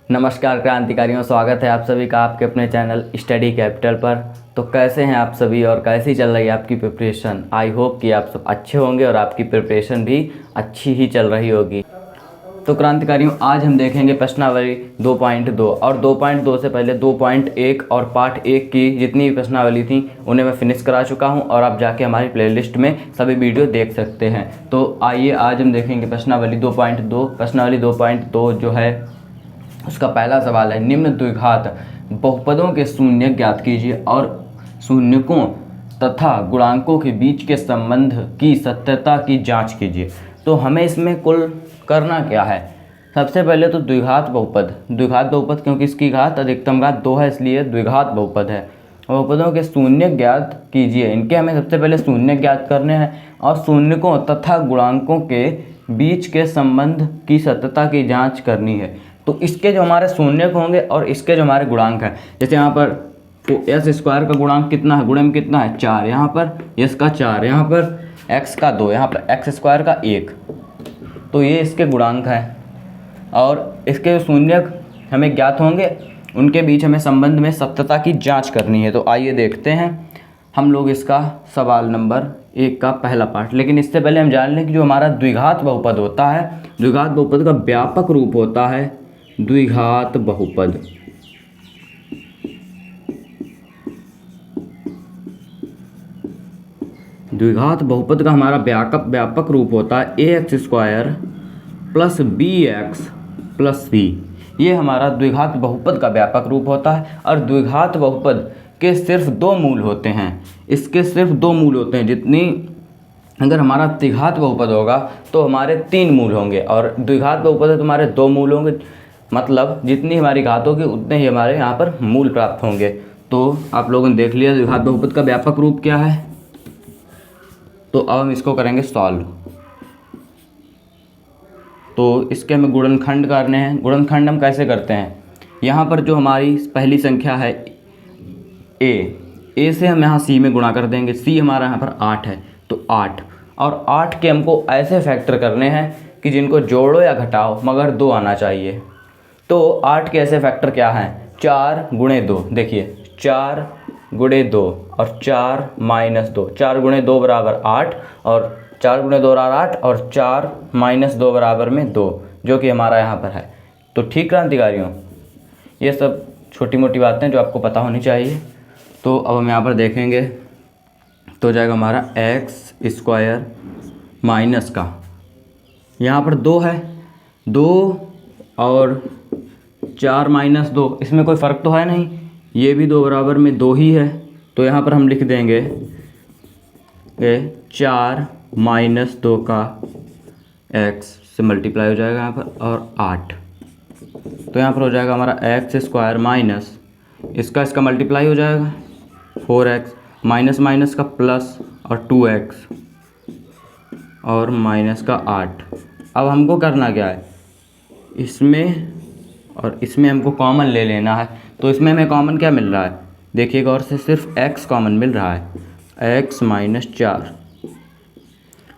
नमस्कार क्रांतिकारियों, स्वागत है आप सभी का आपके अपने चैनल स्टडी कैपिटल पर। तो कैसे हैं आप सभी और कैसी चल रही है आपकी प्रिपरेशन। आई होप कि आप सब अच्छे होंगे और आपकी प्रिपरेशन भी अच्छी ही चल रही होगी। तो क्रांतिकारियों, आज हम देखेंगे प्रश्नावली 2.2 और 2.2 से पहले 2.1 और पार्ट 1 की जितनी भी प्रश्नावली थी उन्हें मैं फिनिश करा चुका हूं और आप जाके हमारी प्लेलिस्ट में सभी वीडियो देख सकते हैं। तो आइए आज हम देखेंगे प्रश्नावली 2.2। प्रश्नावली 2.2 जो है उसका पहला सवाल है, निम्न द्विघात बहुपदों के शून्य ज्ञात कीजिए और शून्यकों तथा गुणांकों के बीच के संबंध की सत्यता की जांच कीजिए। तो हमें इसमें कुल करना क्या है। सबसे पहले तो द्विघात बहुपद क्योंकि इसकी घात अधिकतम घात 2 है इसलिए द्विघात बहुपद है। बहुपदों के शून्य ज्ञात कीजिए, इनके हमें सबसे पहले शून्य ज्ञात करने हैं और शून्यकों तथा गुणांकों के बीच के संबंध की सत्यता की जांच करनी है। तो इसके जो हमारे शून्यक होंगे और इसके जो हमारे गुणांक हैं, जैसे यहाँ पर तो एस स्क्वायर का गुणांक कितना है, गुणे में कितना है 4, यहाँ पर एस का 4, यहाँ पर एक्स का 2, यहाँ पर एक्स स्क्वायर का 1। तो ये इसके गुणांक हैं और इसके जो शून्यक हमें ज्ञात होंगे उनके बीच हमें संबंध में सत्यता की जांच करनी है। तो आइए देखते हैं हम लोग इसका सवाल नंबर 1 का पहला पार्ट। लेकिन इससे पहले हम जान लें कि जो हमारा द्विघात बहुपद होता है, द्विघात बहुपद का व्यापक रूप होता है द्विघात बहुपद। द्विघात बहुपद का हमारा व्यापक रूप होता है ax square plus bx plus c। ये हमारा द्विघात बहुपद का व्यापक रूप होता है और द्विघात बहुपद के सिर्फ 2 मूल होते हैं। इसके सिर्फ 2 मूल होते हैं। जितनी अगर हमारा त्रिघात बहुपद होगा तो हमारे 3 मूल होंगे और द्विघात बहुपद है तो हमारे 2 मूल होंगे। मतलब जितनी हमारी घात होगी उतने ही हमारे यहाँ पर मूल प्राप्त होंगे। तो आप लोगों ने देख लिया द्विघात बहुपद का व्यापक रूप क्या है। तो अब हम इसको करेंगे सॉल्व। तो इसके हमें गुणनखंड करने हैं। गुणनखंड हम कैसे करते हैं, यहाँ पर जो हमारी पहली संख्या है ए से हम यहाँ सी में गुणा कर देंगे। सी हमारा यहाँ पर 8 है तो 8, और 8 के हमको ऐसे फैक्टर करने हैं कि जिनको जोड़ो या घटाओ मगर 2 आना चाहिए। तो 8 के ऐसे फैक्टर क्या हैं, 4 गुणे 2, देखिए 4 गुणे 2 और 4 माइनस 2, 4 गुणे 2 बराबर 8 और 4 गुणे 2 बराबर 8 और 4 माइनस 2 बराबर में 2, जो कि हमारा यहाँ पर है। तो ठीक क्रांतिकारियों, ये सब छोटी मोटी बातें जो आपको पता होनी चाहिए। तो अब हम यहाँ पर देखेंगे तो हो जाएगा हमारा एक्स स्क्वायर माइनस का, यहाँ पर 2 है, 2 और 4 माइनस 2, इसमें कोई फ़र्क तो है नहीं, ये भी 2 बराबर में 2 ही है। तो यहाँ पर हम लिख देंगे 4 माइनस 2 का x से मल्टीप्लाई हो जाएगा यहाँ पर और 8। तो यहाँ पर हो जाएगा हमारा एक्स स्क्वायर माइनस इसका मल्टीप्लाई हो जाएगा 4x माइनस माइनस का प्लस और 2x और माइनस का 8। अब हमको करना क्या है, इसमें और इसमें हमको कॉमन ले लेना है। तो इसमें हमें कॉमन क्या मिल रहा है, देखिए गौर से, सिर्फ x कॉमन मिल रहा है, x माइनस 4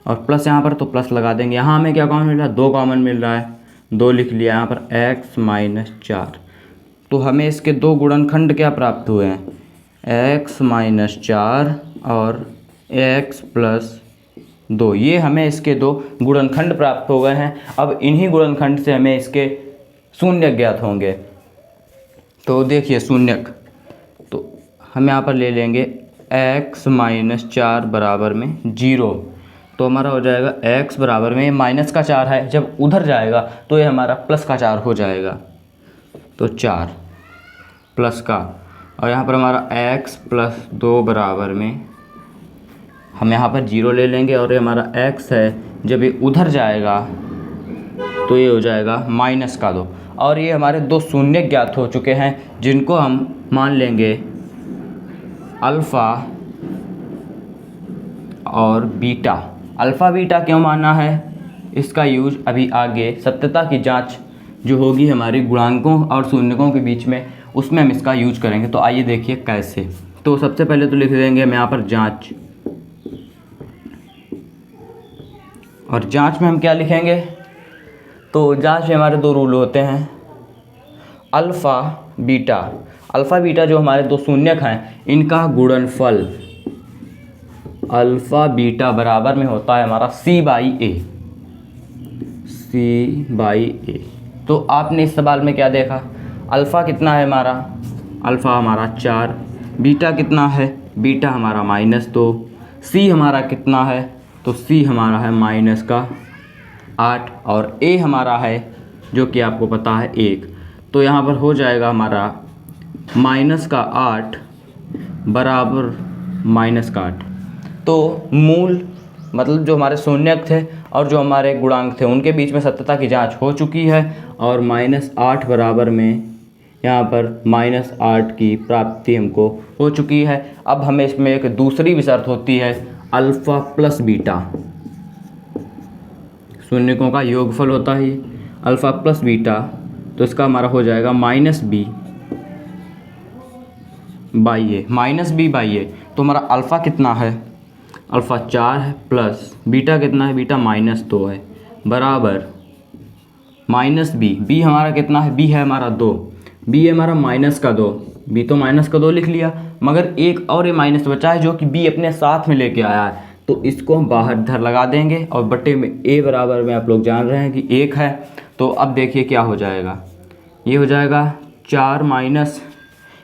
और प्लस यहाँ पर तो प्लस लगा देंगे। यहाँ हमें क्या कॉमन मिल रहा है, 2 कॉमन मिल रहा है, 2 लिख लिया यहाँ पर x माइनस 4। तो हमें इसके 2 गुणनखंड क्या प्राप्त हुए हैं, x माइनस 4 और x प्लस 2। ये हमें इसके 2 गुणनखंड प्राप्त हो गए हैं। अब इन्हीं गुणनखंड से हमें इसके शून्य ज्ञात होंगे। तो देखिए शून्यक, तो हम यहाँ पर ले लेंगे x माइनस 4 बराबर में 0। तो हमारा हो जाएगा x बराबर में, माइनस का 4 है, जब उधर जाएगा तो ये हमारा प्लस का 4 हो जाएगा। तो 4 प्लस का, और यहाँ पर हमारा x प्लस 2 बराबर में हम यहाँ पर 0 ले लेंगे और ये हमारा x है, जब ये उधर जाएगा तो ये हो जाएगा माइनस का 2। और ये हमारे 2 शून्य ज्ञात हो चुके हैं जिनको हम मान लेंगे अल्फ़ा और बीटा। अल्फ़ा बीटा क्यों माना है, इसका यूज अभी आगे सत्यता की जांच जो होगी हमारी गुणांकों और शून्यकों के बीच में, उसमें हम इसका यूज करेंगे। तो आइए देखिए कैसे। तो सबसे पहले तो लिख देंगे हम यहाँ पर जांच, और जांच में हम क्या लिखेंगे, तो जांच में हमारे 2 रूल होते हैं, अल्फ़ा बीटा जो हमारे दो शून्यक हैं इनका गुणनफल अल्फ़ा बीटा बराबर में होता है हमारा C/A। तो आपने इस सवाल में क्या देखा, अल्फ़ा कितना है हमारा, अल्फ़ा हमारा 4, बीटा कितना है, बीटा हमारा -2, C हमारा कितना है, तो C हमारा है -8 और A हमारा है जो कि आपको पता है 1। तो यहाँ पर हो जाएगा हमारा -8 बराबर -8। तो मूल मतलब जो हमारे शून्यक थे और जो हमारे गुणांक थे उनके बीच में सत्यता की जांच हो चुकी है और -8 बराबर में यहाँ पर -8 की प्राप्ति हमको हो चुकी है। अब हमें इसमें एक दूसरी भी शर्त होती है, अल्फ़ा प्लस बीटा, शून्यकों का योगफल होता है अल्फ़ा प्लस बीटा, तो इसका हमारा हो जाएगा -B/A। तो हमारा अल्फ़ा कितना है, अल्फ़ा 4 है प्लस बीटा कितना है, बीटा -2 है बराबर -B हमारा कितना है, B है हमारा 2, B है हमारा -2, B तो -2 लिख लिया, मगर एक और ये माइनस बचा है जो कि B अपने साथ में लेके आया है, तो इसको हम बाहर इधर लगा देंगे और बटे में A बराबर में आप लोग जान रहे हैं कि 1 है। तो अब देखिए क्या हो जाएगा, ये हो जाएगा 4 माइनस,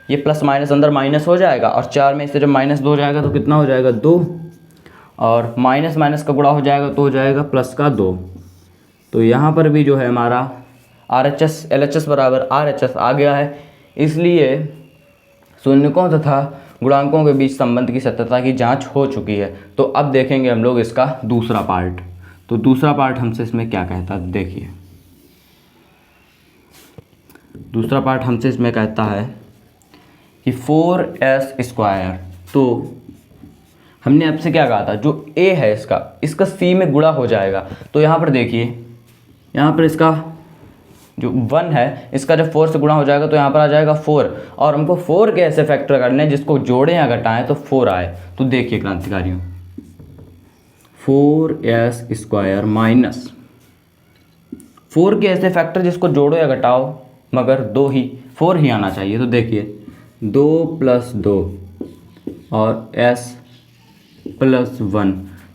ये प्लस माइनस अंदर माइनस हो जाएगा और 4 में से जब -2 हो जाएगा तो कितना हो जाएगा 2, और माइनस माइनस का गुणा हो जाएगा तो हो जाएगा प्लस का 2। तो यहाँ पर भी जो है हमारा RHS LHS बराबर RHS आ गया है, इसलिए शून्यकों तथा गुणांकों के बीच संबंध की सत्यता की जांच हो चुकी है। तो अब देखेंगे हम लोग इसका दूसरा पार्ट। तो दूसरा पार्ट हमसे इसमें क्या कहता है, देखिए दूसरा पार्ट हमसे इसमें कहता है कि 4s²। तो हमने आपसे क्या कहा था, जो A है इसका C में गुणा हो जाएगा। तो यहाँ पर देखिए, यहाँ पर इसका जो 1 है इसका जब 4 से गुणा हो जाएगा तो यहाँ पर आ जाएगा 4, और हमको 4 के ऐसे फैक्टर करने हैं जिसको जोड़ें या घटाएं तो 4 आए। तो देखिए क्रांतिकारियों, 4s² माइनस 4 के ऐसे फैक्टर जिसको जोड़ो या घटाओ मगर 4 ही आना चाहिए। तो देखिए 2 + 2 और s+1,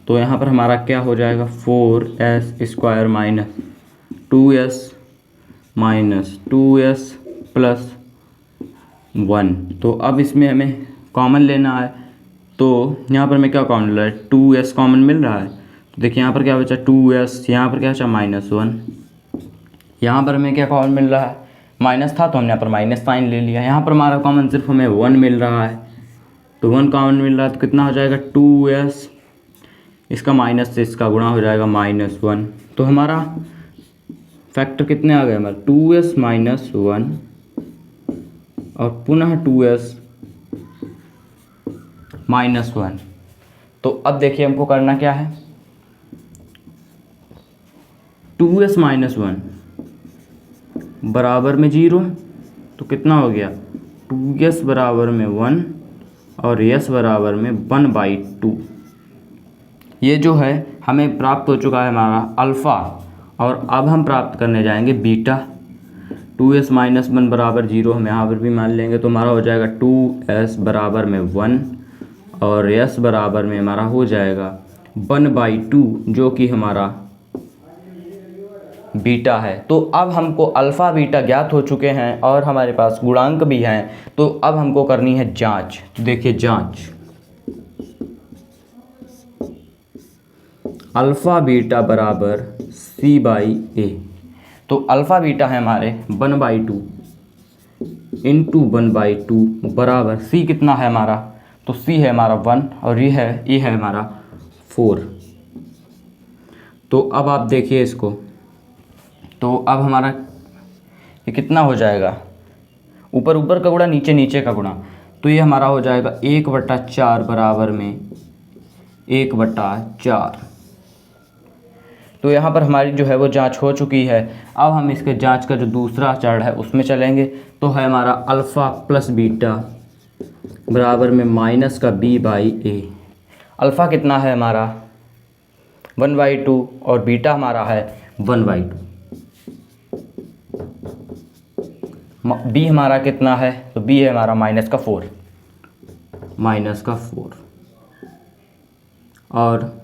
तो यहाँ पर हमारा क्या हो जाएगा 4s² माइनस 2s + 1। तो अब इसमें हमें कॉमन लेना है, तो यहाँ पर हमें क्या कॉमन मिल रहा है, 2s कॉमन मिल रहा है। तो देखिए यहाँ पर क्या बचा 2s, यहाँ पर क्या बचा -1, यहाँ पर हमें क्या कॉमन मिल रहा है, माइनस था तो हमने यहाँ पर माइनस साइन ले लिया। यहाँ पर हमारा कॉमन सिर्फ हमें 1 मिल रहा है, तो 1 कॉमन मिल रहा है तो कितना हो जाएगा 2s, इसका माइनस से इसका गुणा हो जाएगा -1। तो हमारा फैक्टर कितने आ गए हमारे 2s - 1 और पुनः 2s - 1। तो अब देखिए हमको करना क्या है, 2s - 1 बराबर में 0, तो कितना हो गया 2s बराबर में 1 और s बराबर में 1/2। ये जो है हमें प्राप्त हो चुका है हमारा अल्फ़ा, और अब हम प्राप्त करने जाएंगे बीटा। 2s - 1 बराबर 0 हम यहाँ पर भी मान लेंगे, तो हमारा हो जाएगा 2s बराबर में 1 और s बराबर में हमारा हो जाएगा 1/2 जो कि हमारा बीटा है। तो अब हमको अल्फ़ा बीटा ज्ञात हो चुके हैं और हमारे पास गुणांक भी हैं, तो अब हमको करनी है जांच। तो देखिए जांच, अल्फ़ा बीटा बराबर C/A। तो अल्फ़ा बीटा है हमारे 1/2 इंटू 1/2 बराबर C कितना है हमारा, तो C है हमारा 1 और ये है हमारा 4। तो अब आप देखिए इसको, तो अब हमारा ये कितना हो जाएगा, ऊपर ऊपर का गुणा नीचे नीचे का गुणा, तो ये हमारा हो जाएगा 1/4 बराबर में 1/4। तो यहाँ पर हमारी जो है वो जांच हो चुकी है। अब हम इसके जांच का जो दूसरा चरण है उसमें चलेंगे। तो है हमारा अल्फ़ा प्लस बीटा बराबर में -B/A। अल्फ़ा कितना है हमारा 1/2 और बीटा हमारा है 1/2। बी हमारा कितना है, तो बी है हमारा -4, और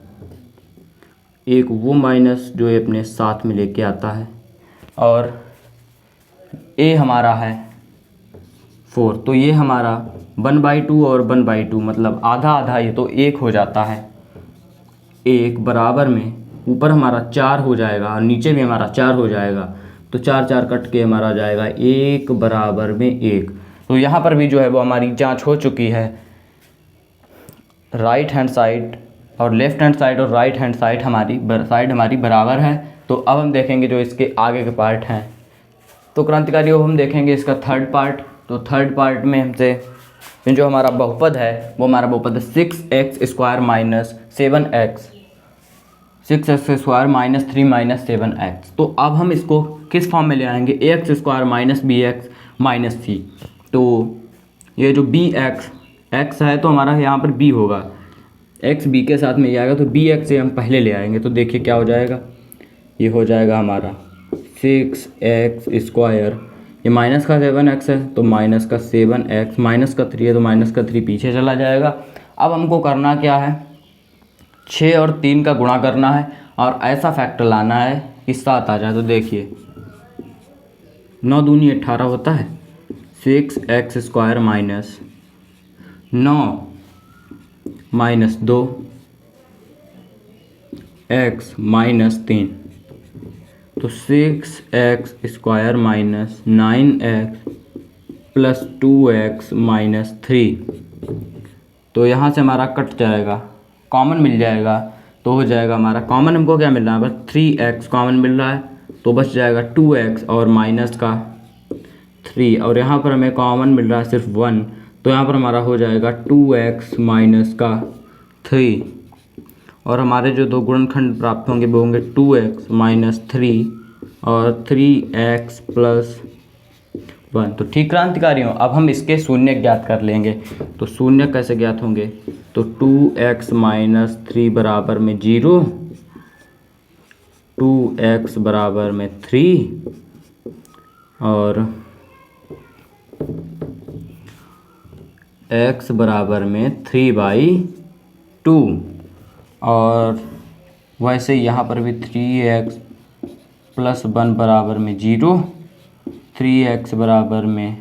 एक वो माइनस जो ये अपने साथ में लेके आता है, और ए हमारा है 4, तो ये हमारा 1/2 और 1/2 मतलब आधा आधा, ये तो 1 हो जाता है। 1 बराबर में ऊपर हमारा 4 हो जाएगा और नीचे भी हमारा 4 हो जाएगा, तो 4 4 कट के हमारा जाएगा 1 बराबर में 1। तो यहाँ पर भी जो है वो हमारी जांच हो चुकी है। राइट हैंड साइड और लेफ़्ट हैंड साइड और राइट हैंड साइड हमारी बराबर है। तो अब हम देखेंगे जो इसके आगे के पार्ट हैं। तो क्रांतिकारियों हम देखेंगे इसका थर्ड पार्ट। तो थर्ड पार्ट में हमसे जो हमारा बहुपद है वो हमारा बहुपद है 6x² - 7x, 6x² - 3 - 7x। तो अब हम इसको किस फॉर्म में ले आएंगे, ax² - bx - c। तो ये जो bx x है तो हमारा यहाँ पर b होगा, x b के साथ में ये आएगा, तो bx से हम पहले ले आएंगे। तो देखिए क्या हो जाएगा, ये हो जाएगा हमारा 6x², ये माइनस का 7x है तो माइनस का 7x, माइनस का 3 है तो माइनस का 3 पीछे चला जाएगा। अब हमको करना क्या है, 6 और 3 का गुणा करना है और ऐसा फैक्टर लाना है कि 7 आ जाए। तो देखिए 9 दूनी 18 होता है, 6x² - 9 - 2 x - 3, तो 6x² - 9x + 2x - 3। तो यहाँ से हमारा कट जाएगा, कॉमन मिल जाएगा, तो हो जाएगा हमारा कॉमन हमको क्या मिल रहा है, बस 3x कॉमन मिल रहा है, तो बच जाएगा 2x और माइनस का 3, और यहाँ पर हमें कॉमन मिल रहा है सिर्फ 1, तो यहाँ पर हमारा हो जाएगा 2x माइनस का 3, और हमारे जो दो गुणनखंड प्राप्त होंगे वो होंगे 2x - 3 और 3x + 1। तो ठीक क्रांतिकारियों, अब हम इसके शून्य ज्ञात कर लेंगे। तो शून्य कैसे ज्ञात होंगे, तो 2x - 3 बराबर में 0, 2x बराबर में 3 और x बराबर में 3/2, और वैसे यहाँ पर भी 3x + 1 बराबर में 0, 3x बराबर में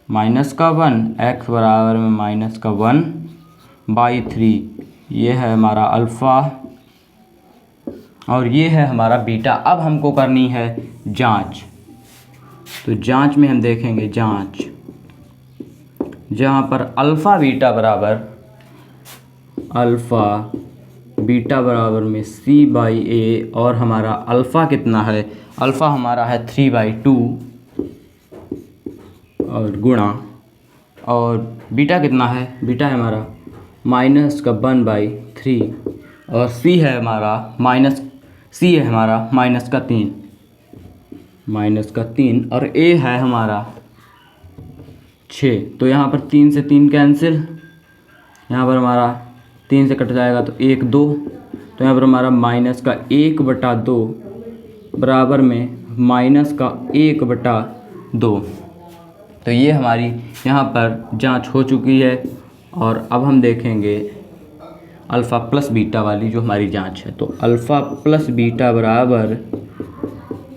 -1, x बराबर में -1/3। ये है हमारा अल्फ़ा और ये है हमारा बीटा। अब हमको करनी है जांच। तो जांच में हम देखेंगे जांच, जहाँ पर अल्फ़ा बीटा बराबर में c/a, और हमारा अल्फ़ा कितना है, अल्फ़ा हमारा है 3/2 और गुणा, और बीटा कितना है, बीटा है हमारा -1/3, और c है हमारा -3, और a है हमारा 6। तो यहाँ पर 3 से 3 कैंसिल, यहाँ पर हमारा 3 से कट जाएगा तो 1 2, तो यहाँ पर हमारा -1/2 बराबर में -1/2। तो ये हमारी यहाँ पर जांच हो चुकी है। और अब हम देखेंगे अल्फ़ा प्लस बीटा वाली जो हमारी जांच है। तो अल्फ़ा प्लस बीटा बराबर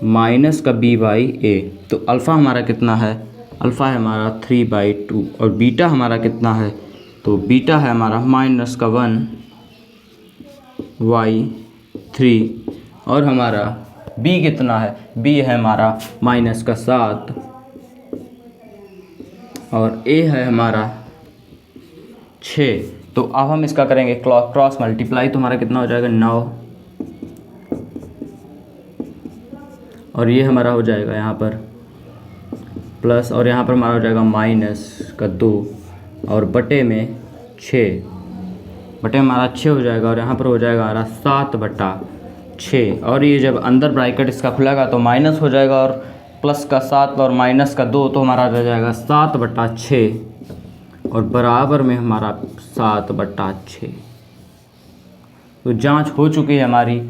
-b/a। तो अल्फ़ा हमारा कितना है, अल्फ़ा है हमारा 3/2 और बीटा हमारा कितना है, तो बीटा है हमारा -1/3, और हमारा b कितना है, b है हमारा -7, और a है हमारा 6। तो अब हम इसका करेंगे क्रॉस मल्टीप्लाई, तो हमारा कितना हो जाएगा 9, और ये हमारा हो जाएगा यहाँ पर प्लस, और यहाँ पर हमारा हो जाएगा -2 और बटे में 6, बटे हमारा 6 हो जाएगा, और यहाँ पर हो जाएगा हमारा 7/6, और ये जब अंदर ब्रैकेट इसका खुलेगा तो माइनस हो जाएगा, और प्लस का 7 और माइनस का 2, तो हमारा रह जाएगा 7/6 और बराबर में हमारा 7/6। तो जांच हो चुकी है हमारी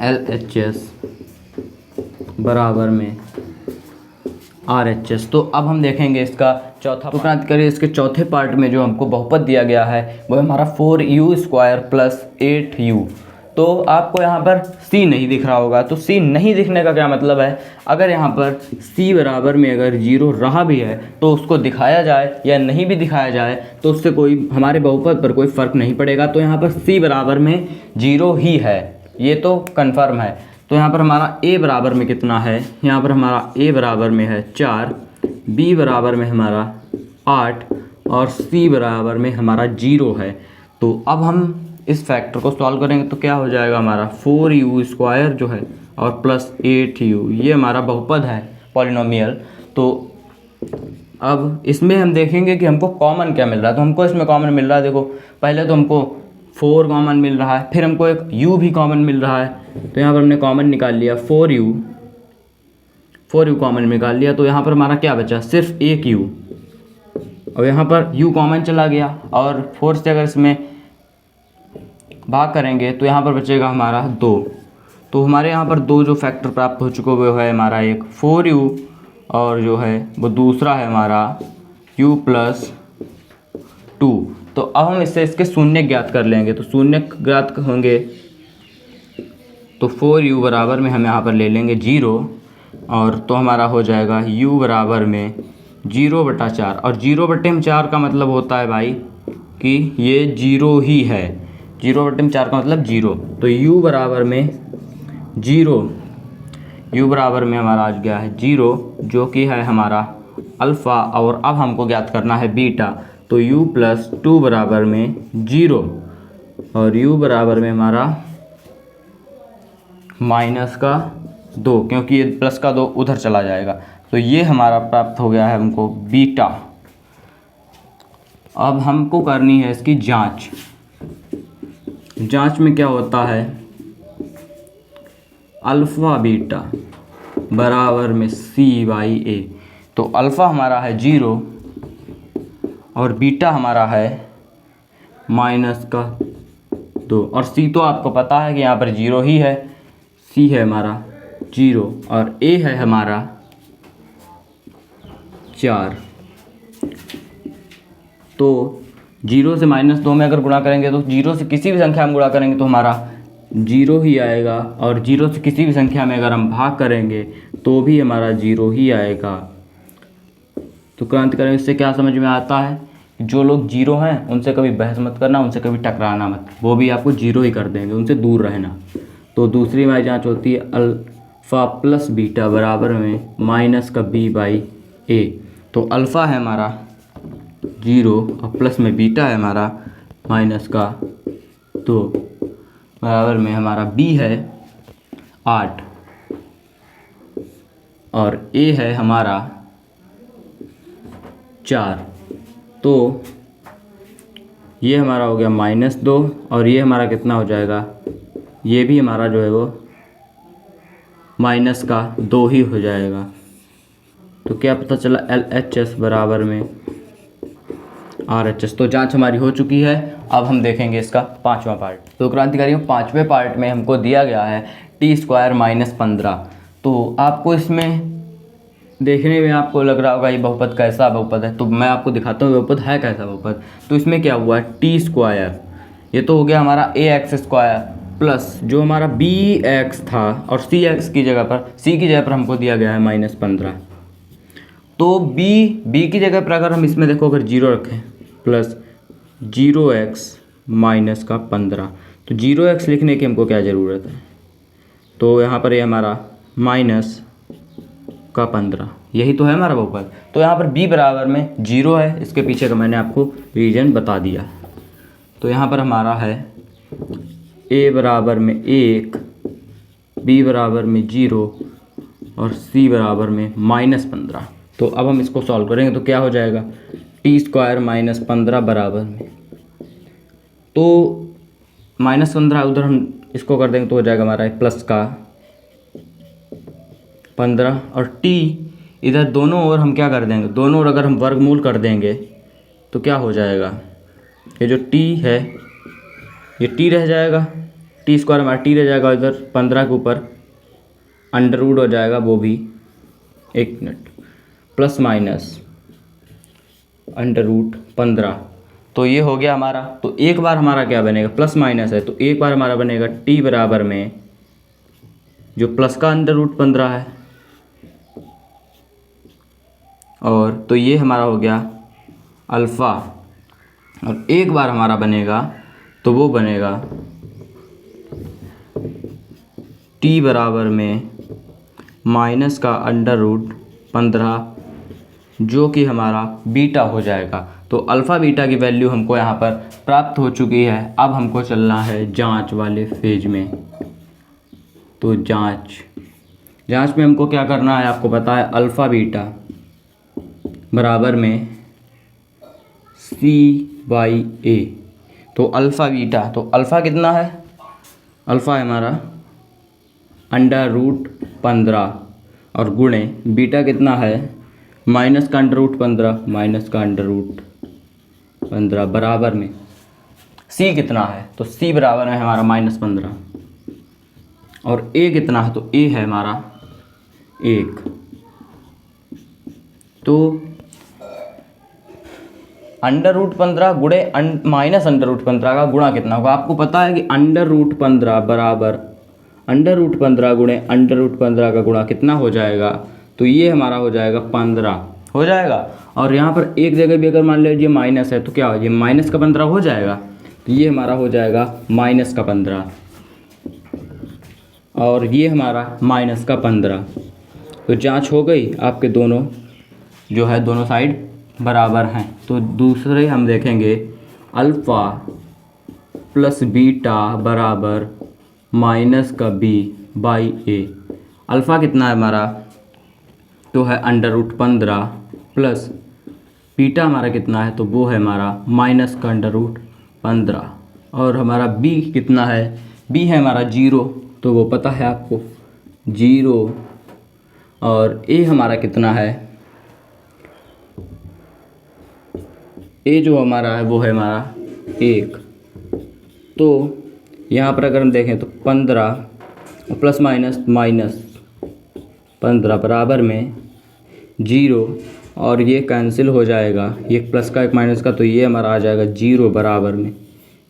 LHS बराबर में RHS। तो अब हम देखेंगे इसका चौथा। तो क्रांतिकारी इसके चौथे पार्ट में जो हमको बहुपद दिया गया है वो है हमारा 4u² प्लस 8u। तो आपको यहाँ पर C नहीं दिख रहा होगा, तो C नहीं दिखने का क्या मतलब है, अगर यहाँ पर C बराबर में अगर 0 रहा भी है तो उसको दिखाया जाए या नहीं भी दिखाया जाए तो उससे कोई हमारे बहुपद पर कोई फ़र्क नहीं पड़ेगा। तो यहाँ पर C बराबर में 0 ही है, ये तो कन्फर्म है। तो यहाँ पर हमारा A बराबर में कितना है, यहाँ पर हमारा A बराबर में है 4, B बराबर में हमारा 8 और C बराबर में हमारा 0 है। तो अब हम इस फैक्टर को सॉल्व करेंगे तो क्या हो जाएगा, हमारा 4u² जो है और प्लस 8u, ये हमारा बहुपद है पॉलिनोमियल। तो अब इसमें हम देखेंगे कि हमको कॉमन क्या मिल रहा है। तो हमको इसमें कॉमन मिल रहा है, देखो पहले तो हमको 4 कॉमन मिल रहा है, फिर हमको एक u भी कॉमन मिल रहा है। तो यहाँ पर हमने कॉमन निकाल लिया 4u कॉमन निकाल लिया। तो यहाँ पर हमारा क्या बचा, सिर्फ एक u, और यहाँ पर u कॉमन चला गया और 4 से अगर इसमें भाग करेंगे तो यहाँ पर बचेगा हमारा 2। तो हमारे यहाँ पर 2 जो फैक्टर प्राप्त हो चुके हुए है, हमारा एक 4u और जो है वो दूसरा है हमारा u प्लस 2। तो अब हम इससे इसके शून्य ज्ञात कर लेंगे। तो शून्य ज्ञात होंगे तो 4u बराबर में हम यहाँ पर ले लेंगे 0, और तो हमारा हो जाएगा u बराबर में 0/4। और 0/4 का मतलब होता है भाई कि ये 0 ही है, 0/4 का मतलब 0। तो u बराबर में 0, u बराबर में हमारा आ गया है 0 जो कि है हमारा अल्फ़ा, और अब हमको ज्ञात करना है बीटा। तो u प्लस 2 बराबर में 0 और u बराबर में हमारा -2, क्योंकि ये प्लस का 2 उधर चला जाएगा। तो ये हमारा प्राप्त हो गया है हमको बीटा। अब हमको करनी है इसकी जांच। जांच में क्या होता है, अल्फ़ा बीटा बराबर में C/A। तो अल्फ़ा हमारा है 0 और बीटा हमारा है -2, और C तो आपको पता है कि यहाँ पर 0 ही है, C है हमारा 0 और A है हमारा 4। तो 0 से -2 में अगर गुणा करेंगे तो 0 से किसी भी संख्या में गुणा करेंगे तो हमारा 0 ही आएगा, और 0 से किसी भी संख्या में अगर हम भाग करेंगे तो भी हमारा 0 ही आएगा। तो क्रांतिकारी इससे क्या समझ में आता है, जो लोग 0 हैं उनसे कभी बहस मत करना, उनसे कभी टकराना मत, वो भी आपको 0 ही कर देंगे, उनसे दूर रहना। तो दूसरी हमारी जांच होती है अल्फ़ा प्लस बीटा बराबर में -B/A। तो अल्फ़ा है हमारा 0 और प्लस में बीटा है हमारा -2 बराबर में हमारा B है 8 और A है हमारा 4। तो ये हमारा हो गया -2 और ये हमारा कितना हो जाएगा, ये भी हमारा जो है वो -2 ही हो जाएगा। तो क्या पता चला, LHS बराबर में RHS। तो जांच हमारी हो चुकी है। अब हम देखेंगे इसका 5वां पार्ट। तो क्रांतिकारियों 5वें पार्ट में हमको दिया गया है t² - 15। तो आपको इसमें देखने में आपको लग रहा होगा ये बहुपद कैसा बहुपद है, तो मैं आपको दिखाता हूँ बहुपद है कैसा बहुपद। तो इसमें क्या हुआ, t², ये तो हो गया हमारा ax² प्लस जो हमारा bx था और cx की जगह पर, c की जगह पर हमको दिया गया है -15। तो b की जगह पर अगर हम इसमें देखो अगर 0 रखें प्लस 0x - 15, तो 0x लिखने की हमको क्या ज़रूरत है, तो यहाँ पर ये हमारा -15, यही तो है हमारा बहुपद। तो यहाँ पर b बराबर में 0 है, इसके पीछे का मैंने आपको रीजन बता दिया। तो यहाँ पर हमारा है a बराबर में 1, b बराबर में 0 और c बराबर में -15। तो अब हम इसको सॉल्व करेंगे तो क्या हो जाएगा, t² - 15 बराबर में, तो -15 उधर हम इसको कर देंगे तो हो जाएगा हमारा प्लस का 15, और t इधर दोनों ओर हम क्या कर देंगे, दोनों ओर अगर हम वर्गमूल कर देंगे तो क्या हो जाएगा, ये जो t है ये t रह जाएगा, t² हमारा t रह जाएगा, इधर 15 के ऊपर अंडर रूट हो जाएगा, वो भी 1 मिनट प्लस माइनस √15। तो ये हो गया हमारा। तो एक बार हमारा क्या बनेगा, प्लस माइनस है तो एक बार हमारा बनेगा t बराबर में जो प्लस का √15 है, और तो ये हमारा हो गया अल्फ़ा। और एक बार हमारा बनेगा तो वो बनेगा t बराबर में माइनस का √15 जो कि हमारा बीटा हो जाएगा। तो अल्फ़ा बीटा की वैल्यू हमको यहाँ पर प्राप्त हो चुकी है। अब हमको चलना है जांच वाले फेज में। तो जांच में हमको क्या करना है, आपको पता है अल्फ़ा बीटा बराबर में C/A। तो अल्फ़ा बीटा, तो अल्फ़ा कितना है, अल्फ़ा है हमारा √15 और गुणे बीटा कितना है माइनस का √15 बराबर में C कितना है, तो C बराबर है हमारा -15 और A कितना है, तो A है हमारा 1। तो √15 गुणे -√15 का गुणा कितना होगा, आपको पता है कि √15 बराबर √15 गुणे √15 का गुणा कितना हो जाएगा, तो ये हमारा हो जाएगा 15 हो जाएगा। और यहाँ पर एक जगह भी अगर मान लीजिए माइनस है तो क्या हो, ये माइनस का 15 हो जाएगा, तो ये हमारा हो जाएगा माइनस का 15 और ये हमारा माइनस का 15। तो जांच हो गई, आपके दोनों जो है दोनों साइड बराबर हैं। तो दूसरे हम देखेंगे अल्फ़ा प्लस बीटा बराबर माइनस का B/A। अल्फ़ा कितना है हमारा, तो है √15 प्लस बीटा हमारा कितना है, तो वो है हमारा माइनस का √15 और हमारा B कितना है, B है हमारा 0, तो वो पता है आपको 0 और A हमारा कितना है, A जो हमारा है वो है हमारा 1। तो यहाँ पर अगर हम देखें तो 15 प्लस माइनस -15 बराबर में 0 और ये कैंसिल हो जाएगा, ये प्लस का एक माइनस का, तो ये हमारा आ जाएगा 0 बराबर में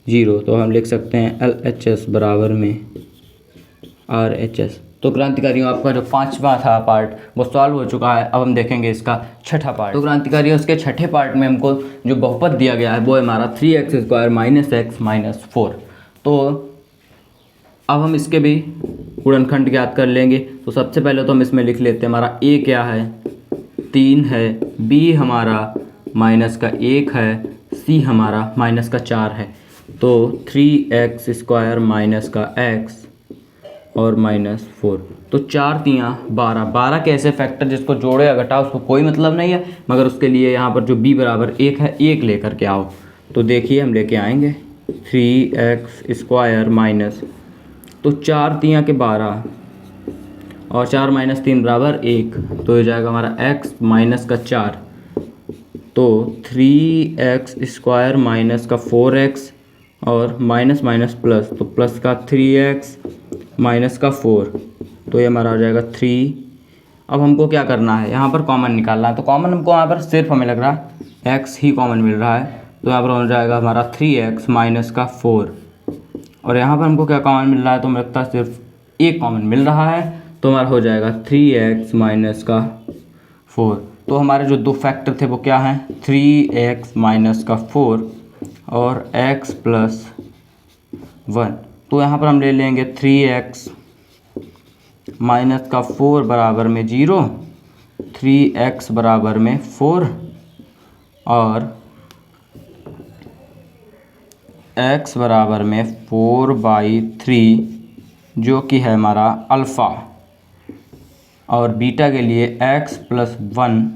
0। तो हम लिख सकते हैं LHS बराबर में RHS। तो क्रांतिकारियों आपका जो 5वां था पार्ट वो सॉल्व हो चुका है। अब हम देखेंगे इसका छठा पार्ट। तो क्रांतिकारियों उसके छठे पार्ट में हमको जो बहुपद दिया गया है वो है हमारा 3x² - x - 4। तो अब हम इसके भी गुणनखंड ज्ञात कर लेंगे। तो सबसे पहले तो हम इसमें लिख लेते हैं हमारा A क्या है 3 है, B हमारा -1 है, C हमारा -4 है। तो 3x² -x और -4। तो 4 3 12 के ऐसे फैक्टर जिसको जोड़े या घटाओ उसको कोई मतलब नहीं है, मगर उसके लिए यहाँ पर जो B बराबर 1 है 1 लेकर के आओ। तो देखिए हम लेके आएंगे 3x²- तो 4 3 के 12 और 4 - 3 बराबर 1, तो हो जाएगा हमारा x - 4। तो 3x² - 4x और माइनस प्लस, तो प्लस का 3x - 4, तो ये हमारा हो जाएगा 3। अब हमको क्या करना है, यहाँ पर कॉमन निकालना है। तो कॉमन हमको यहाँ पर सिर्फ हमें लग रहा है x ही कॉमन मिल रहा है, तो यहाँ पर हो जाएगा हमारा 3x - 4 और यहाँ पर हमको क्या कॉमन मिल रहा है, तो हमें लगता है सिर्फ एक कॉमन मिल रहा है, तो हमारा हो जाएगा 3x - 4। तो हमारे जो दो फैक्टर थे वो क्या हैं 3x - 4 और x + 1। तो यहाँ पर हम ले लेंगे 3x - 4 बराबर में 0, 3x बराबर में 4 और x बराबर में 4/3 जो कि है हमारा अल्फ़ा, और बीटा के लिए x + 1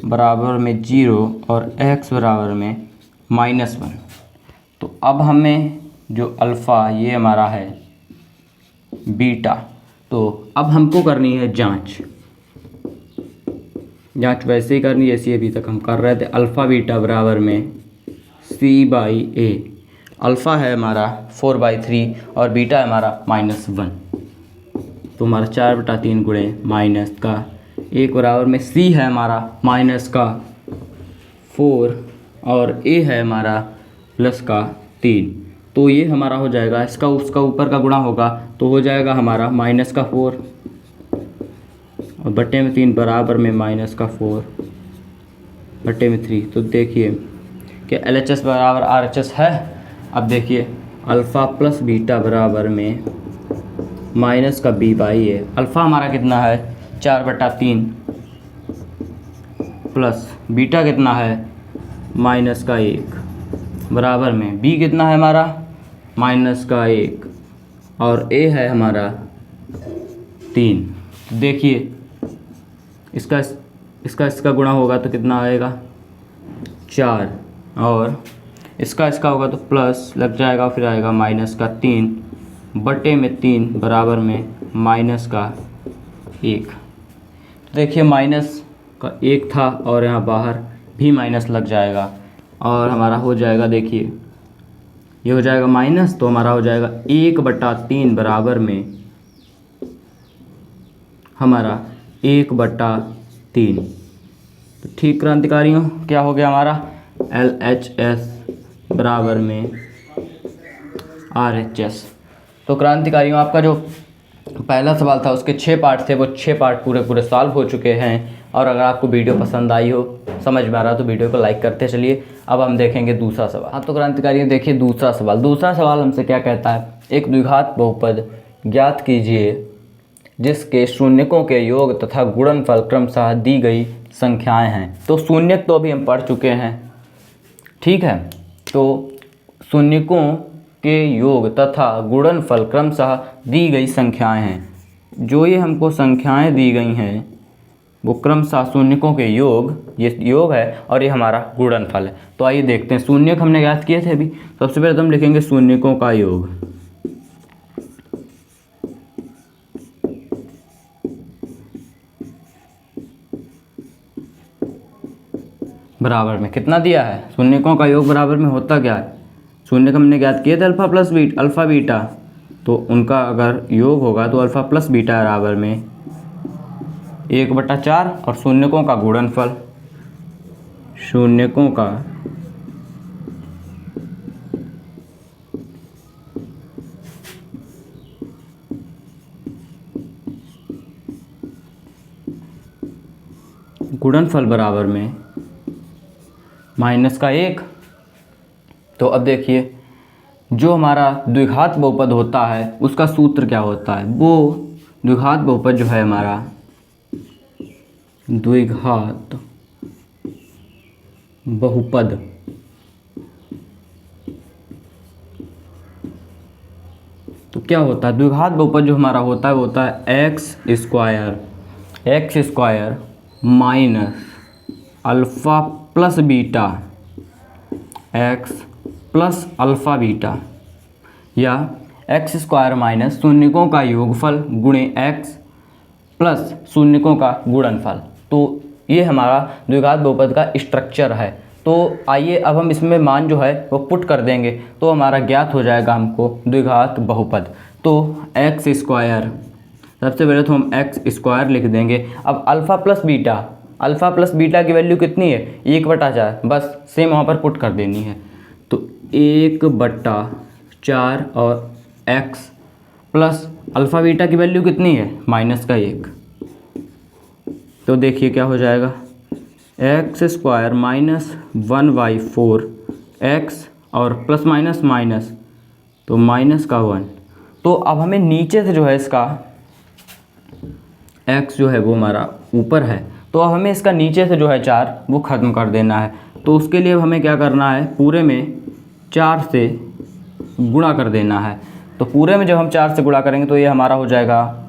बराबर में 0 और x बराबर में -1। तो अब हमें जो अल्फ़ा ये हमारा है बीटा, तो अब हमको करनी है जांच वैसे ही करनी जैसी अभी तक हम कर रहे थे। अल्फ़ा बीटा बराबर में C/A। अल्फ़ा है हमारा 4/3 और बीटा है हमारा -1। तो हमारा 4/3 गुणे माइनस का 1 बराबर में c है हमारा माइनस का 4 और a है हमारा प्लस का 3। तो ये हमारा हो जाएगा, इसका उसका ऊपर का गुणा होगा तो हो जाएगा हमारा माइनस का 4 और बटे में 3 बराबर में माइनस का 4 बटे में 3। तो देखिए कि LHS बराबर RHS है। अब देखिए अल्फ़ा प्लस बीटा बराबर में माइनस का b बाई ए। अल्फ़ा हमारा कितना है 4/3 प्लस बीटा कितना है माइनस का 1 बराबर में b कितना है हमारा माइनस का 1 और a है हमारा 3। देखिए इसका गुणा होगा तो कितना आएगा 4 और इसका होगा तो प्लस लग जाएगा, फिर आएगा माइनस का 3 बटे में 3 बराबर में माइनस का 1। तो देखिए माइनस का 1 था और यहाँ बाहर भी माइनस लग जाएगा और हमारा हो जाएगा, देखिए ये हो जाएगा माइनस, तो हमारा हो जाएगा 1/3 बराबर में हमारा 1/3। तो ठीक क्रांतिकारियों, क्या हो गया हमारा LHS बराबर में RHS। तो क्रांतिकारियों, आपका जो पहला सवाल था उसके 6 पार्ट थे, वो 6 पार्ट पूरे सॉल्व हो चुके हैं। और अगर आपको वीडियो पसंद आई हो, समझ में आ रहा हो, तो वीडियो को लाइक करते चलिए। अब हम देखेंगे दूसरा सवाल। हाँ तो क्रांतिकारियों देखिए दूसरा सवाल हमसे क्या कहता है, एक द्विघात बहुपद ज्ञात कीजिए जिसके शून्यकों के योग तथा गुणनफल क्रमशः दी गई संख्याएं हैं। तो शून्यक तो अभी हम पढ़ चुके हैं, ठीक है। तो शून्यकों के योग तथा गुणनफल क्रमशः दी गई संख्याएं हैं। जो ये हमको संख्याएं दी गई हैं वो क्रमशः शून्यकों के योग, ये योग है और ये हमारा गुणनफल है। तो आइए देखते हैं, शून्यक हमने ज्ञात किए थे अभी। सबसे पहले तो हम लिखेंगे शून्यकों का योग। बराबर में कितना दिया है, शून्यकों का योग बराबर में होता क्या है, शून्यक हमने ज्ञात किए थे अल्फ़ा बीटा, तो उनका अगर योग होगा तो अल्फ़ा प्लस बीटा बराबर में 1/4 और शून्यकों का गुणनफल, शून्यकों का गुणनफल बराबर में माइनस का 1। तो अब देखिए जो हमारा द्विघात बहुपद होता है उसका सूत्र क्या होता है, वो द्विघात बहुपद जो है हमारा द्विघात बहुपद तो क्या होता है, द्विघात बहुपद जो हमारा होता है वो होता है x square minus alpha plus beta x plus alpha beta, या एक्स स्क्वायर माइनस शून्यकों का योगफल गुणे एक्स प्लस शून्यकों का गुणनफल। तो ये हमारा द्विघात बहुपद का स्ट्रक्चर है। तो आइए अब हम इसमें मान जो है वो पुट कर देंगे तो हमारा ज्ञात हो जाएगा हमको द्विघात बहुपद। तो एक्स स्क्वायर, सबसे पहले तो हम एक्स स्क्वायर लिख देंगे। अब अल्फ़ा प्लस बीटा की वैल्यू कितनी है 1/4, बस सेम वहाँ पर पुट कर देनी है। तो 1/4 और एक्स प्लस अल्फ़ा बीटा की वैल्यू कितनी है माइनस का 1। तो देखिए क्या हो जाएगा, एक्स स्क्वायर माइनस 1/4 एक्स और प्लस माइनस तो माइनस का 1। तो अब हमें नीचे से जो है इसका एक्स जो है वो हमारा ऊपर है, तो अब हमें इसका नीचे से जो है 4 वो ख़त्म कर देना है। तो उसके लिए हमें क्या करना है, पूरे में 4 से गुणा कर देना है। तो पूरे में जब हम 4 से गुणा करेंगे तो ये हमारा हो जाएगा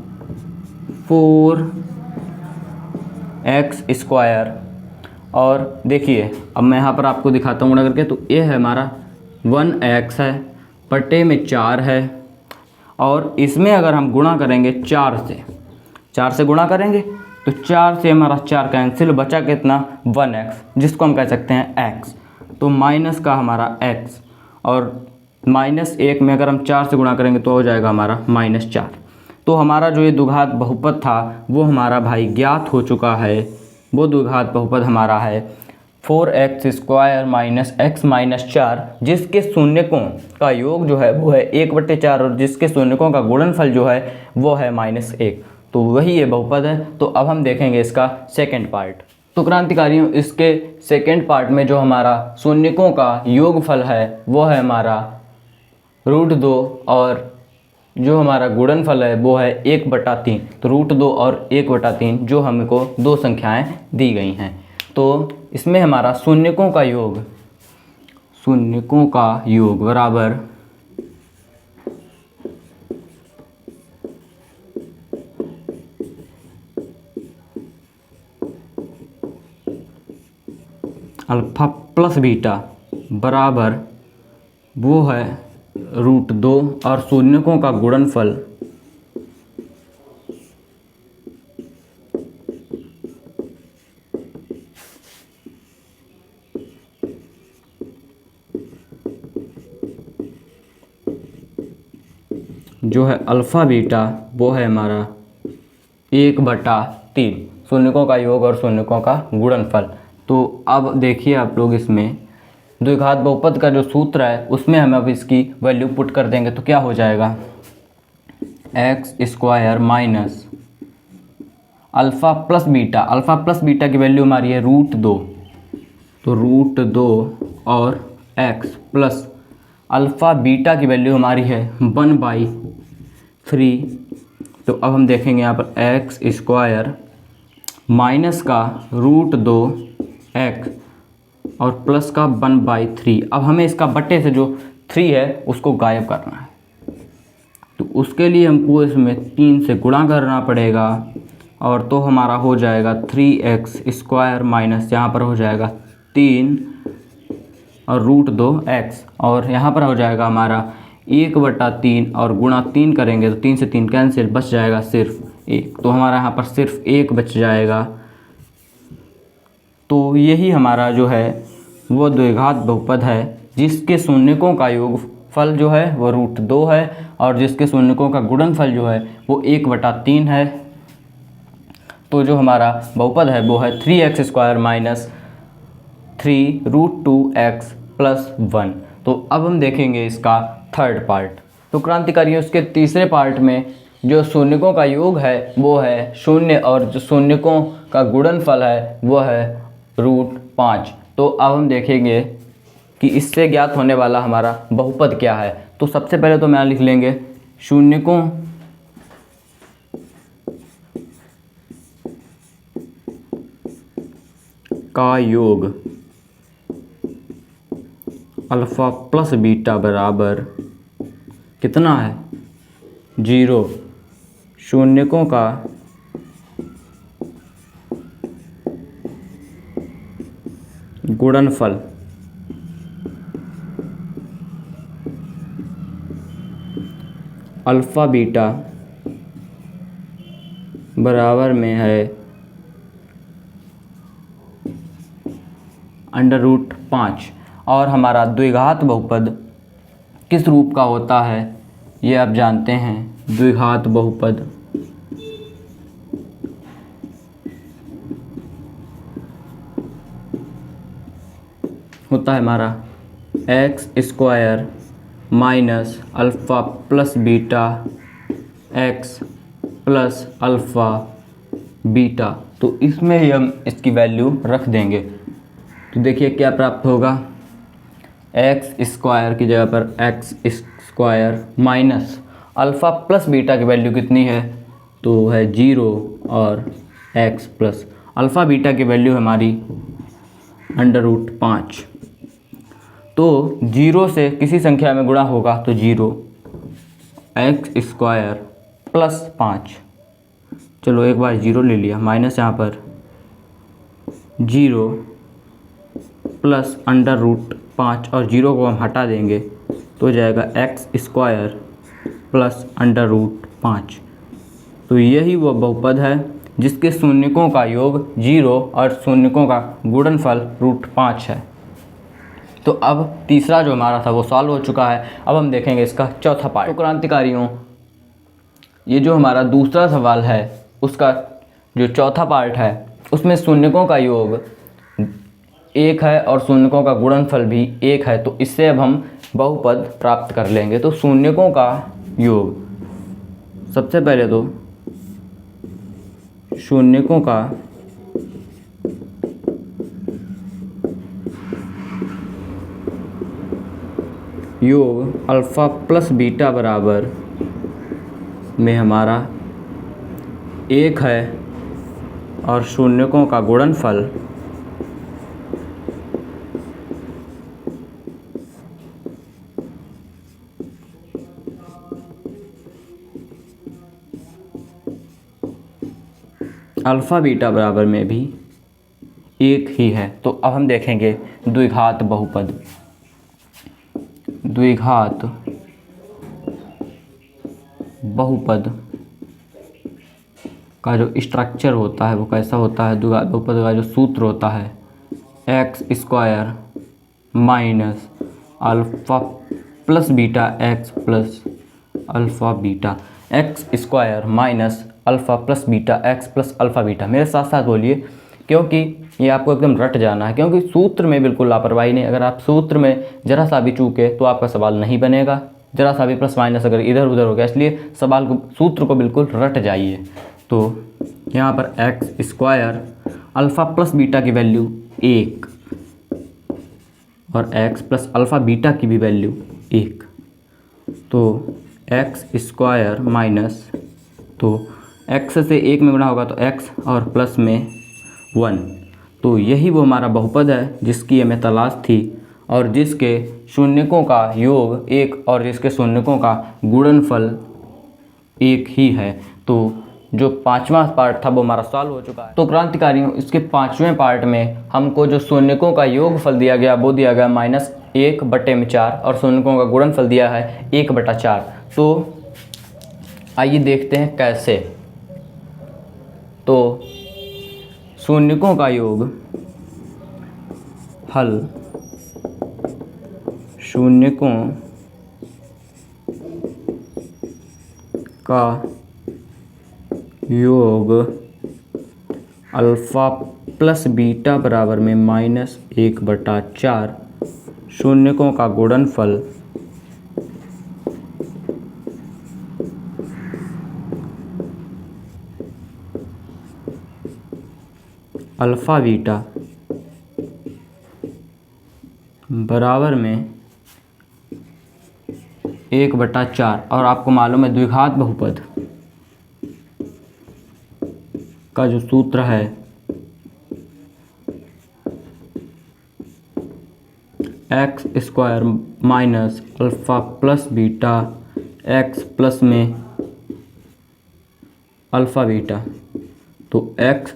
4x स्क्वायर। और देखिए अब मैं यहाँ पर आपको दिखाता हूँ गुणा करके, तो ये है हमारा 1x है बटे में 4 है, और इसमें अगर हम गुणा करेंगे 4 से गुणा करेंगे तो 4 से हमारा 4 कैंसिल, बचा कितना 1x, जिसको हम कह सकते हैं x। तो माइनस का हमारा x और -1 में अगर हम 4 से गुणा करेंगे तो हो जाएगा हमारा -4। तो हमारा जो ये द्विघात बहुपद था वो हमारा भाई ज्ञात हो चुका है। वो द्विघात बहुपद हमारा है 4x² - x - 4, जिसके शून्यकों का योग जो है वो है 1/4 और जिसके शून्यकों का गुणनफल जो है वो है -1। तो वही ये बहुपद है। तो अब हम देखेंगे इसका सेकंड पार्ट। तो क्रांतिकारियों, इसके सेकंड पार्ट में जो हमारा शून्यकों का योगफल है वो है हमारा √2 और जो हमारा गुणनफल है वो है 1/3। तो √2 और 1/3 जो हमको दो संख्याएं दी गई हैं। तो इसमें हमारा शून्यकों का योग बराबर अल्फा प्लस बीटा बराबर वो है √2 और शून्यकों का गुणनफल जो है अल्फ़ा बीटा वो है हमारा 1/3, शून्यकों का योग और शून्यकों का गुणनफल। तो अब देखिए आप लोग, इसमें द्विघात बहुपद का जो सूत्र है उसमें हम अब इसकी वैल्यू पुट कर देंगे। तो क्या हो जाएगा, x² - अल्फ़ा प्लस बीटा की वैल्यू हमारी है √2। तो √2 और x प्लस अल्फ़ा बीटा की वैल्यू हमारी है 1/3। तो अब हम देखेंगे यहाँ पर x² माइनस का √2x और प्लस का 1/3। अब हमें इसका बट्टे से जो 3 है उसको गायब करना है। तो उसके लिए हमको इसमें 3 से गुणा करना पड़ेगा और तो हमारा हो जाएगा 3x² माइनस यहाँ पर हो जाएगा 3 और √2x और यहाँ पर हो जाएगा हमारा 1/3 और गुणा 3 करेंगे तो 3 से 3 कैंसिल, बच जाएगा सिर्फ 1। तो हमारा यहाँ पर सिर्फ 1 बच जाएगा। तो यही हमारा जो है वो द्विघात बहुपद है जिसके शून्यकों का योगफल जो है वो √2 है और जिसके शून्यकों का गुणनफल जो है वो 1/3 है। तो जो हमारा बहुपद है वो है 3x² - 3 √2x + 1। तो अब हम देखेंगे इसका थर्ड पार्ट। तो क्रांतिकारियों, इसके तीसरे पार्ट में जो शून्यकों का योग है वो है 0 और जो शून्यकों का गुणनफल है वो है √5। तो अब हम देखेंगे कि इससे ज्ञात होने वाला हमारा बहुपद क्या है। तो सबसे पहले तो मैं लिख लेंगे शून्यकों का योग अल्फ़ा प्लस बीटा बराबर कितना है 0। शून्यकों का गुणनफल अल्फ़ा बीटा बराबर में है √5। और हमारा द्विघात बहुपद किस रूप का होता है ये आप जानते हैं। द्विघात बहुपद होता है हमारा x² minus alpha plus beta x plus alpha beta. तो इसमें ही हम इसकी वैल्यू रख देंगे। तो देखिए क्या प्राप्त होगा, x² की जगह पर x² minus alpha plus beta की वैल्यू कितनी है तो है 0 और x प्लस अल्फ़ा बीटा की वैल्यू हमारी √5। तो 0 से किसी संख्या में गुणा होगा तो 0 x² + 5। चलो एक बार 0 ले लिया, माइनस यहाँ पर 0 प्लस √5 और 0 को हम हटा देंगे तो हो जाएगा x² प्लस √5। तो यही वो बहुपद है जिसके शून्यकों का योग 0 और शून्यकों का गुणनफल √5 है। तो अब तीसरा जो हमारा था वो सॉल्व हो चुका है। अब हम देखेंगे इसका चौथा पार्ट। तो क्रांतिकारियों, ये जो हमारा दूसरा सवाल है उसका जो चौथा पार्ट है उसमें शून्यकों का योग 1 है और शून्यकों का गुणनफल भी 1 है, तो इससे अब हम बहुपद प्राप्त कर लेंगे। तो शून्यकों का योग, सबसे पहले तो शून्यकों का योग अल्फ़ा प्लस बीटा बराबर में हमारा 1 है और शून्यकों का गुणनफल अल्फ़ा बीटा बराबर में भी 1 ही है। तो अब हम देखेंगे द्विघात बहुपद। द्विघात बहुपद का जो स्ट्रक्चर होता है वो कैसा होता है। द्विघात बहुपद का जो सूत्र होता है x square minus alpha plus beta x plus alpha beta, x square minus alpha plus beta x plus alpha beta. मेरे साथ साथ बोलिए, क्योंकि ये आपको एकदम रट जाना है, क्योंकि सूत्र में बिल्कुल लापरवाही नहीं। अगर आप सूत्र में ज़रा सा भी चूके तो आपका सवाल नहीं बनेगा, ज़रा सा भी प्लस माइनस अगर इधर उधर हो गया, इसलिए सवाल को सूत्र को बिल्कुल रट जाइए। तो यहाँ पर x square alpha plus beta की वैल्यू 1 और एक्स प्लस अल्फ़ा बीटा की भी वैल्यू 1, तो एक्स स्क्वायर माइनस, तो एक्स से 1 में गुणा होगा तो एक्स और प्लस में 1, तो यही वो हमारा बहुपद है जिसकी हमें तलाश थी और जिसके शून्यकों का योग 1 और जिसके शून्यकों का गुणनफल 1 ही है। तो जो 5वां पार्ट था वो हमारा सॉल्व हो चुका है। तो क्रांतिकारियों, इसके 5वें पार्ट में हमको जो शून्यकों का योगफल दिया गया वो दिया गया -1/4 और शून्यकों का गुणनफल दिया है 1/4। तो आइए देखते हैं कैसे। तो शून्यकों का योग हल, शून्यकों का योग अल्फ़ा प्लस बीटा बराबर में -1/4, शून्यकों का गुणनफल अल्फ़ा बीटा बराबर में 1/4। और आपको मालूम है द्विघात बहुपद का जो सूत्र है x square minus alpha plus beta x plus में अल्फ़ा बीटा, तो x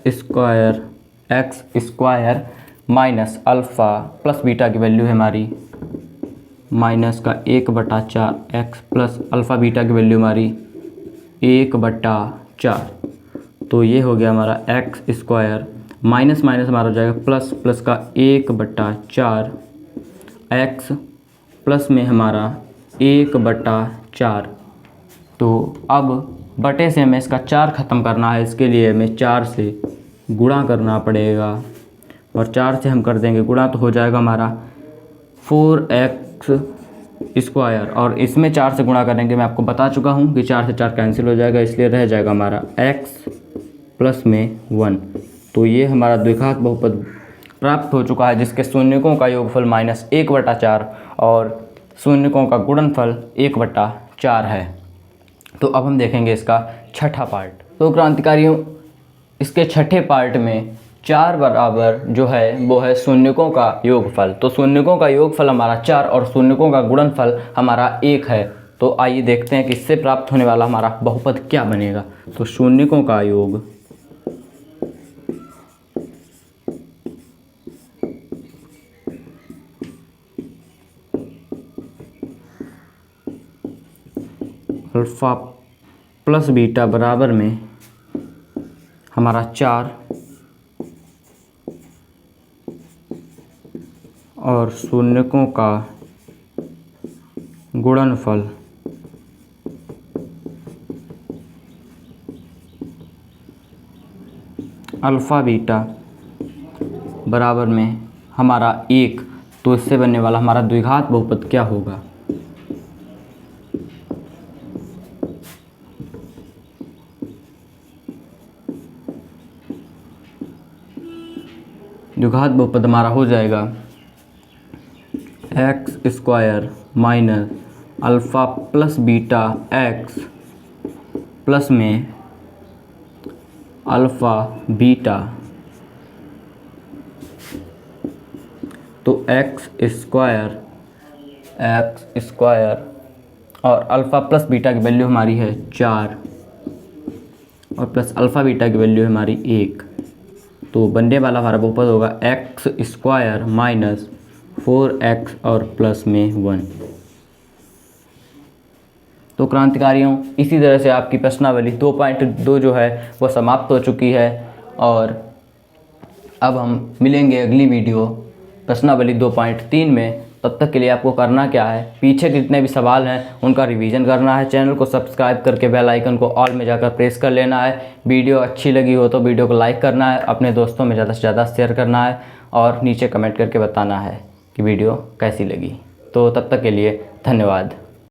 square minus alpha plus beta की वैल्यू है हमारी माइनस का 1/4, एक्स प्लस अल्फ़ा बीटा की वैल्यू हमारी 1/4। तो ये हो गया हमारा एक्स स्क्वायर माइनस माइनस हमारा हो जाएगा प्लस, प्लस का 1/4, एक्स प्लस में हमारा 1/4। तो अब बटे से हमें इसका 4 ख़त्म करना है, इसके लिए हमें 4 से गुणा करना पड़ेगा और 4 से हम कर देंगे गुणा तो हो जाएगा हमारा 4x स्क्वायर, और इसमें 4 से गुणा करेंगे मैं आपको बता चुका हूँ कि 4 से 4 कैंसिल हो जाएगा, इसलिए रह जाएगा हमारा x प्लस में 1। तो ये हमारा द्विघात बहुपद प्राप्त हो चुका है जिसके शून्यकों का योगफल -1/4 और शून्यकों का गुणनफल 1/4 है। तो अब हम देखेंगे इसका छठा पार्ट। तो क्रांतिकारियों, इसके छठे पार्ट में 4 बराबर जो है वो है शून्यकों का योगफल। तो शून्यकों का योगफल हमारा 4 और शून्यकों का गुणनफल हमारा 1 है। तो आइए देखते हैं कि इससे प्राप्त होने वाला हमारा बहुपद क्या बनेगा। तो शून्यकों का योग अल्फ़ा प्लस बीटा बराबर में हमारा 4 और शून्यकों का गुणनफल अल्फ़ा बीटा बराबर में हमारा 1, तो इससे बनने वाला हमारा द्विघात बहुपद क्या होगा? द्विघात बहुपद हमारा हो जाएगा x² minus alpha plus beta x plus में अल्फ़ा बीटा, तो x² और अल्फ़ा प्लस बीटा की वैल्यू हमारी है 4 और प्लस अल्फ़ा बीटा की वैल्यू है हमारी 1, तो बनने वाला हमारा बहुपद होगा x² माइनस 4x और प्लस में 1। तो क्रांतिकारियों, इसी तरह से आपकी प्रश्नावली 2.2 जो है वो समाप्त हो चुकी है और अब हम मिलेंगे अगली वीडियो प्रश्नावली 2.3 में। तब तक के लिए आपको करना क्या है, पीछे जितने भी सवाल हैं उनका रिवीजन करना है, चैनल को सब्सक्राइब करके बेल आइकन को ऑल में जाकर प्रेस कर लेना है। वीडियो अच्छी लगी हो तो वीडियो को लाइक करना है, अपने दोस्तों में ज़्यादा से ज़्यादा शेयर करना है और नीचे कमेंट करके बताना है कि वीडियो कैसी लगी। तो तब तक के लिए धन्यवाद।